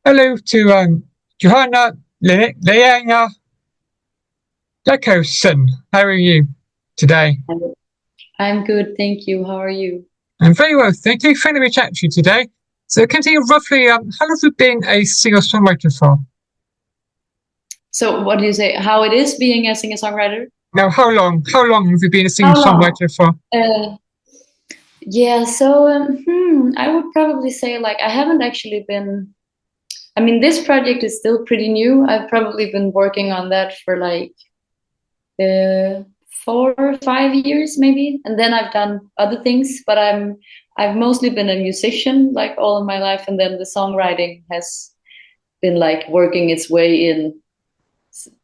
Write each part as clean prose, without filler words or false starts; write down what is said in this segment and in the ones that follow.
Hello to Johanna Linnea Jakobsson. How are you today? I'm good, thank you. How are you? I'm very well, thank you. Thank you for chat to you today. So, can you roughly, how long have you been a singer-songwriter for? So, what do you say? How it is being a singer-songwriter? Now, how long? How long have you been a How long? singer-songwriter for? Uh, yeah, so I would probably say like I haven't actually been. I mean, this project is still pretty new. I've probably been working on that for like 4 or 5 years maybe, and then I've done other things. But I've mostly been a musician like all of my life, and then the songwriting has been like working its way in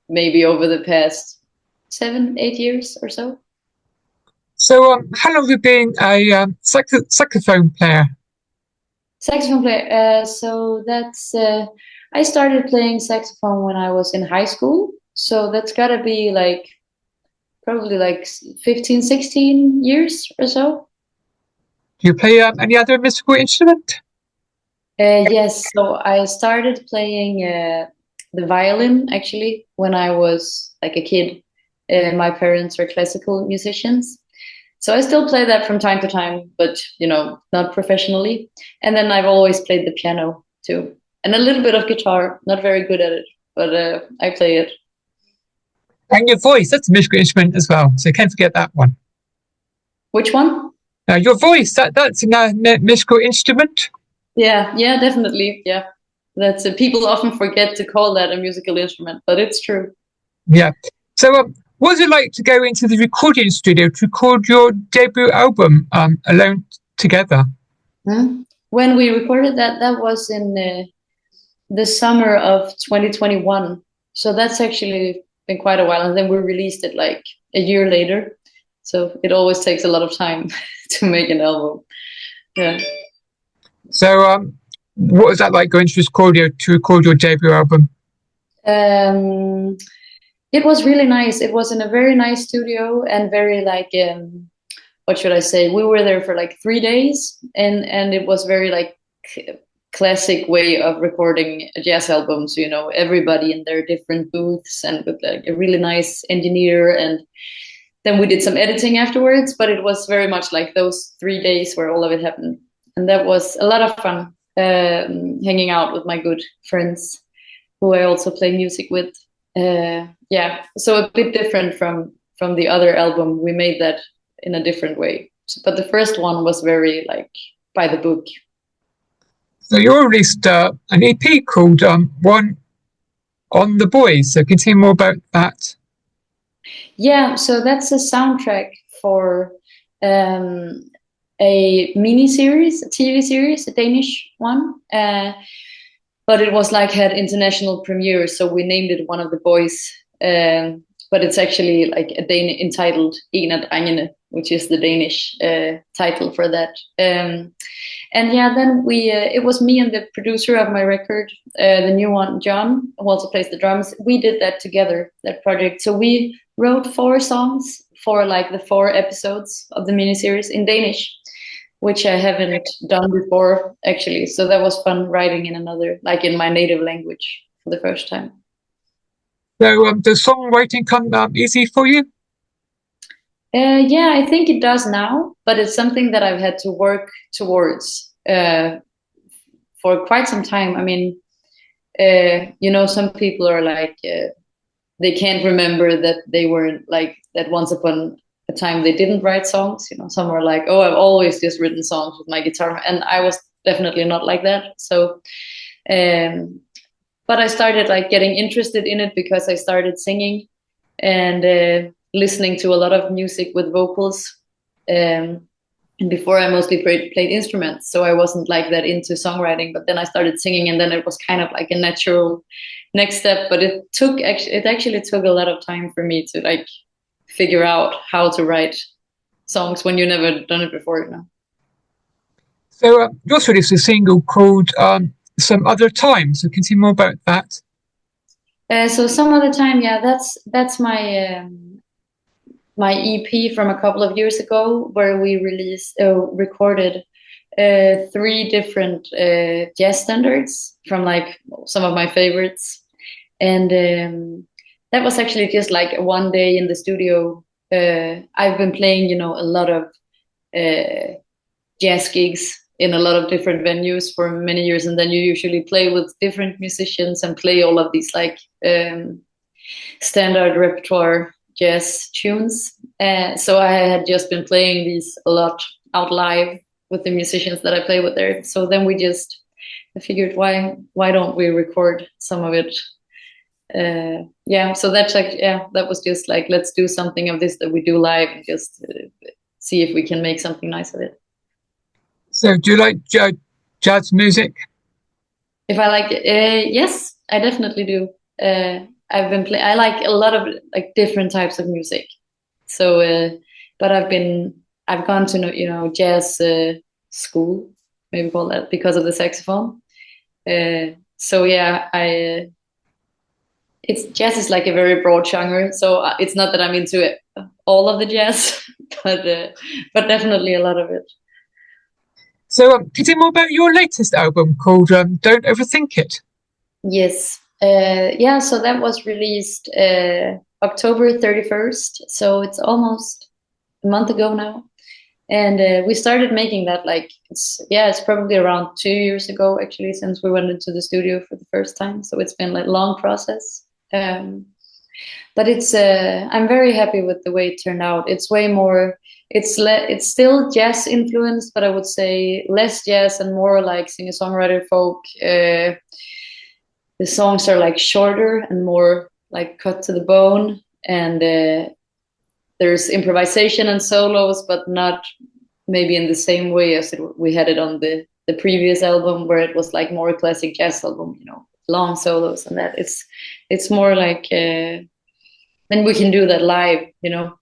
maybe over the past 7, 8 years or so. So, how long have you been a saxophone player? Saxophone player. So that's I started playing saxophone when I was in high school. So that's gotta be like probably like 15, 16 years or so. Do you play any other musical instrument? Yes. So I started playing the violin actually when I was like a kid. My parents were classical musicians. So I still play that from time to time, but not professionally. And then I've always played the piano too, and a little bit of guitar. Not very good at it, but I play it. And your voice, that's a musical instrument as well, so you can't forget that one. Which one? Your voice, that's a musical instrument. Yeah, yeah, definitely. Yeah, that's people often forget to call that a musical instrument, but it's true. Yeah. So, what was it like to go into the recording studio to record your debut album, Alone Together? Hmm. When we recorded that, that was in the summer of 2021. So that's actually been quite a while, and then we released it like a year later. So it always takes a lot of time to make an album. Yeah. So, what was that like going to the studio to record your debut album? Um, it was really nice. It was in a very nice studio and very like what should I say? We were there for like 3 days, and it was very like classic way of recording jazz albums. Everybody in their different booths and with like a really nice engineer, and then we did some editing afterwards. But it was very much like those 3 days where all of it happened, and that was a lot of fun. Hanging out with my good friends who I also play music with. Yeah, so a bit different from the other album. We made that in a different way, but the first one was very like by the book. So, you released an EP called One on the Boys. So, can you tell me more about that? Yeah, so that's a soundtrack for um, a mini series, a TV series, a Danish one. But it was like had international premiere, so we named it One of the Boys. But it's actually like a Danish entitled En af drengene, which is the Danish title for that. And yeah, then it was me and the producer of my record, the new one, John, who also plays the drums. We did that together, that project. So we wrote 4 songs for like the 4 episodes of the miniseries in Danish, which I haven't done before actually. So that was fun writing in another, like in my native language for the first time. So, does songwriting come easy for you? Yeah, I think it does now, but it's something that I've had to work towards for quite some time. I mean, some people are like, they can't remember that they were like that once upon a time they didn't write songs. Some were like, oh, I've always just written songs with my guitar, and I was definitely not like that. So, but I started like getting interested in it because I started singing and listening to a lot of music with vocals. And before I mostly played instruments, so I wasn't like that into songwriting. But then I started singing, and then it was kind of like a natural next step. But it actually took a lot of time for me to like figure out how to write songs when you never done it before. So, you also released a single called Some Other Time. So, can you tell me more about that? So some other time, yeah, that's my EP from a couple of years ago, where we recorded three different jazz standards from like some of my favorites, and that was actually just like one day in the studio. I've been playing, you know, a lot of jazz gigs in a lot of different venues for many years, and then you usually play with different musicians and play all of these like standard repertoire jazz tunes. So I had just been playing these a lot out live with the musicians that I play with there. So then I figured why don't we record some of it? Yeah, so that's like, yeah, that was just like, let's do something of this that we do live and just see if we can make something nice of it. So, do you like jazz music? If I like it, yes, I definitely do. I like a lot of like different types of music. So, but I've gone to, you know, jazz school, maybe call that, because of the saxophone. So yeah, it's jazz is like a very broad genre. So it's not that I'm into it, all of the jazz, but definitely a lot of it. So, can you tell me more about your latest album called Don't Overthink It? Yes. Yeah, so that was released October 31st. So it's almost a month ago now. And we started making that like it's probably around 2 years ago actually, since we went into the studio for the first time. So it's been like a long process. But I'm very happy with the way it turned out. It's way more, it's still jazz influenced, but I would say less jazz and more like singer-songwriter folk. The songs are like shorter and more like cut to the bone, and there's improvisation and solos, but not maybe in the same way as we had it on the previous album, where it was like more classic jazz album, you know, long solos and that. It's more like then we can do that live, you know,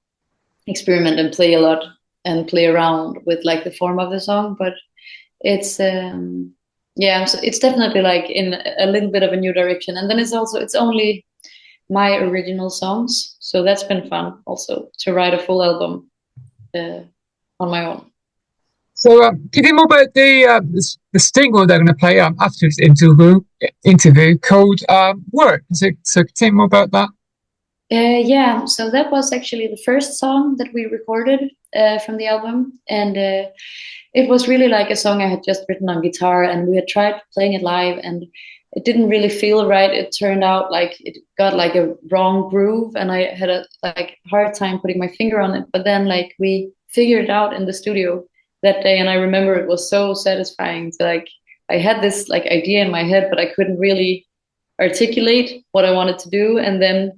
experiment and play a lot and play around with like the form of the song. But it's yeah, so it's definitely like in a little bit of a new direction. And then it's only my original songs, so that's been fun also to write a full album on my own. So, can you tell me more about the single they're going to play after this interview called Work? So, can you tell me more about that? Yeah, so that was actually the first song that we recorded from the album, and it was really like a song I had just written on guitar, and we had tried playing it live, and it didn't really feel right. It turned out like it got like a wrong groove, and I had a like hard time putting my finger on it. But then like we figured it out in the studio that day, and I remember it was so satisfying to like I had this like idea in my head, but I couldn't really articulate what I wanted to do, and then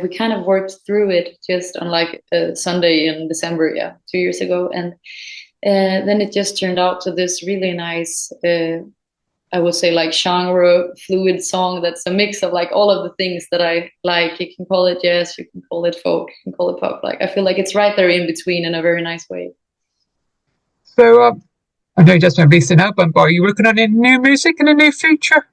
we kind of worked through it just on like a Sunday in December, yeah, 2 years ago, and then it just turned out to this really nice, I would say like genre fluid song that's a mix of like all of the things that I like. You can call it jazz, you can call it folk, you can call it pop. Like I feel like it's right there in between in a very nice way. So, I know you just released an album, but are you working on any new music in the near future?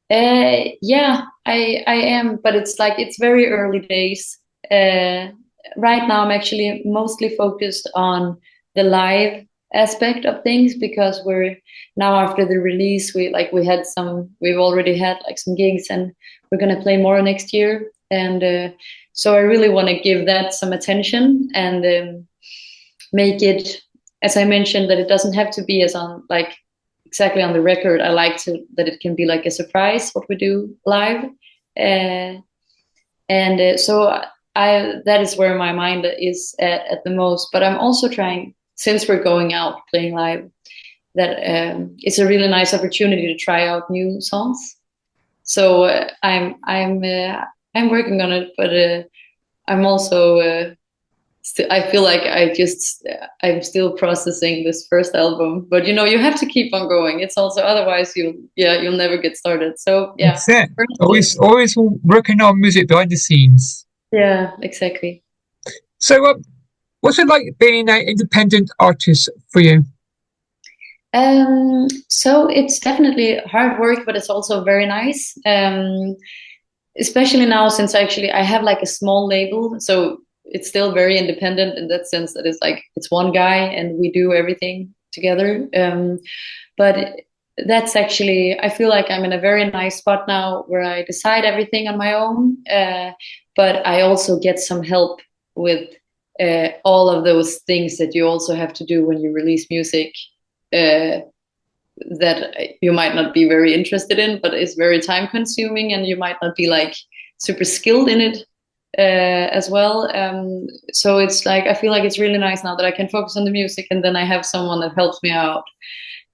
Yeah, I am, but it's very early days. Right now, I'm actually mostly focused on the live aspect of things, because we're now after the release, we've already had like some gigs, and we're gonna play more next year, and so I really want to give that some attention and make it, as I mentioned, that it doesn't have to be as on like exactly on the record. I like to that it can be like a surprise what we do live, and so I that is where my mind is at the most. But I'm also trying, since we're going out playing live, that it's a really nice opportunity to try out new songs. So I'm working on it, but I'm also I feel like I'm still processing this first album, but you know, you have to keep on going. It's also otherwise you'll never get started. So yeah, That's it. Always working on music behind the scenes. yeah, exactly. So, what's it like being an independent artist for you? So it's definitely hard work, but it's also very nice. Especially now, since I have like a small label, so it's still very independent in that sense that it's like it's one guy and we do everything together. But that's actually, I feel like I'm in a very nice spot now where I decide everything on my own. But I also get some help with all of those things that you also have to do when you release music, that you might not be very interested in, but it's very time consuming, and you might not be like super skilled in it as well. So it's like, I feel like it's really nice now that I can focus on the music, and then I have someone that helps me out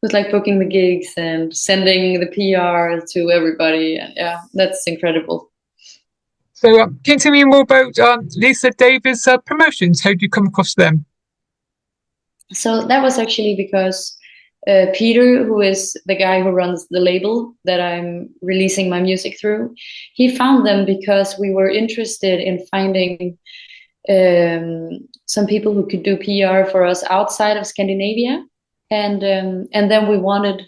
with like booking the gigs and sending the PR to everybody. Yeah, that's incredible. So, can you tell me more about Lisa Davies' promotions? How did you come across them? So that was actually because Peter, who is the guy who runs the label that I'm releasing my music through, he found them because we were interested in finding some people who could do PR for us outside of Scandinavia, and then we wanted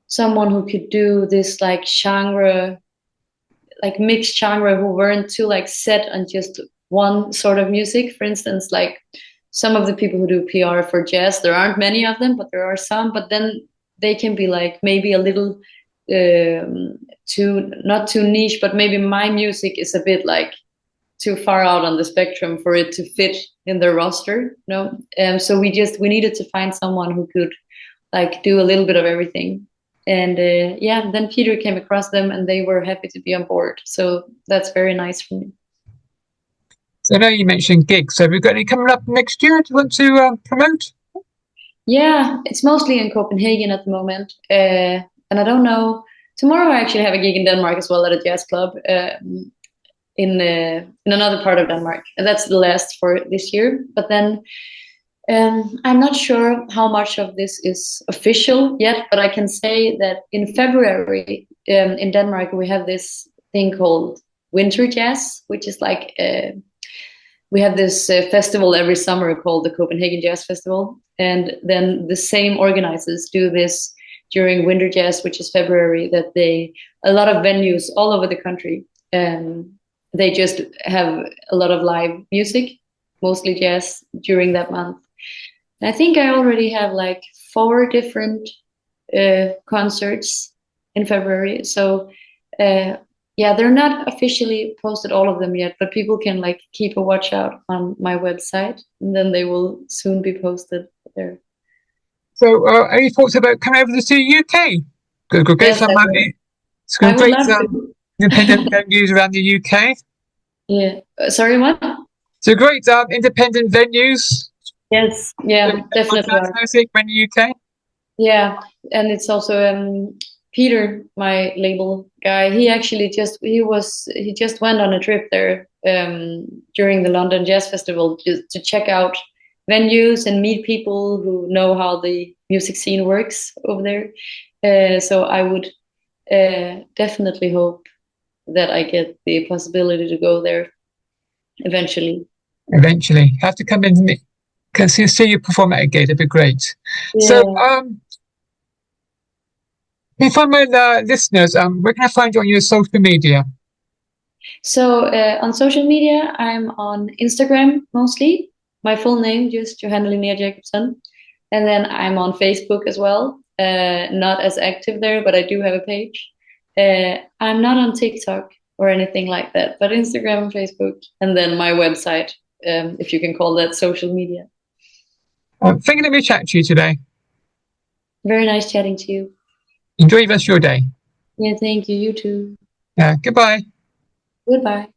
someone who could do this like genre, like mixed genre, who weren't too like set on just one sort of music. For instance, like some of the people who do PR for jazz, there aren't many of them, but there are some. But then they can be like maybe a little too, not too niche, but maybe my music is a bit like too far out on the spectrum for it to fit in their roster, you know. So we needed to find someone who could like do a little bit of everything. And yeah, then Peter came across them, and they were happy to be on board. So that's very nice for me. So I know you mentioned gigs. So have you got any coming up next year? Do you want to promote? Yeah, it's mostly in Copenhagen at the moment. And I don't know. Tomorrow I actually have a gig in Denmark as well at a jazz club in another part of Denmark. And that's the last for this year. But then I'm not sure how much of this is official yet, but I can say that in February in Denmark, we have this thing called Winter Jazz, which is like we have this festival every summer called the Copenhagen Jazz Festival. And then the same organizers do this during Winter Jazz, which is February, that a lot of venues all over the country, they just have a lot of live music, mostly jazz, during that month. And I think I already have like 4 different concerts in February. So yeah, they're not officially posted, all of them yet, but people can like keep a watch out on my website, and then they will soon be posted there. So, any thoughts about coming over to the UK? Go get Yes, some money. It's I got would great love to. independent venues around the UK. Yeah. Sorry, what? So great independent venues. Yes, yeah, definitely Jazz are. music in the UK. Yeah, and it's also Peter, my label guy. He actually he just went on a trip there during the London Jazz Festival just to check out venues and meet people who know how the music scene works over there. So I would definitely hope that I get the possibility to go there eventually. Eventually, have to come in and can see you perform at a gig. That'd be great. Yeah. So, if I'm with listeners, where can I find you on your social media? So on social media, I'm on Instagram mostly. My full name, just Johanna Linnea Jakobsson. And then I'm on Facebook as well. Not as active there, but I do have a page. I'm not on TikTok or anything like that, but Instagram and Facebook, and then my website, if you can call that social media. Thank you for letting me chat to you today. Very nice chatting to you. Enjoy the rest of your day. Yeah, thank you. You too. Goodbye. Goodbye.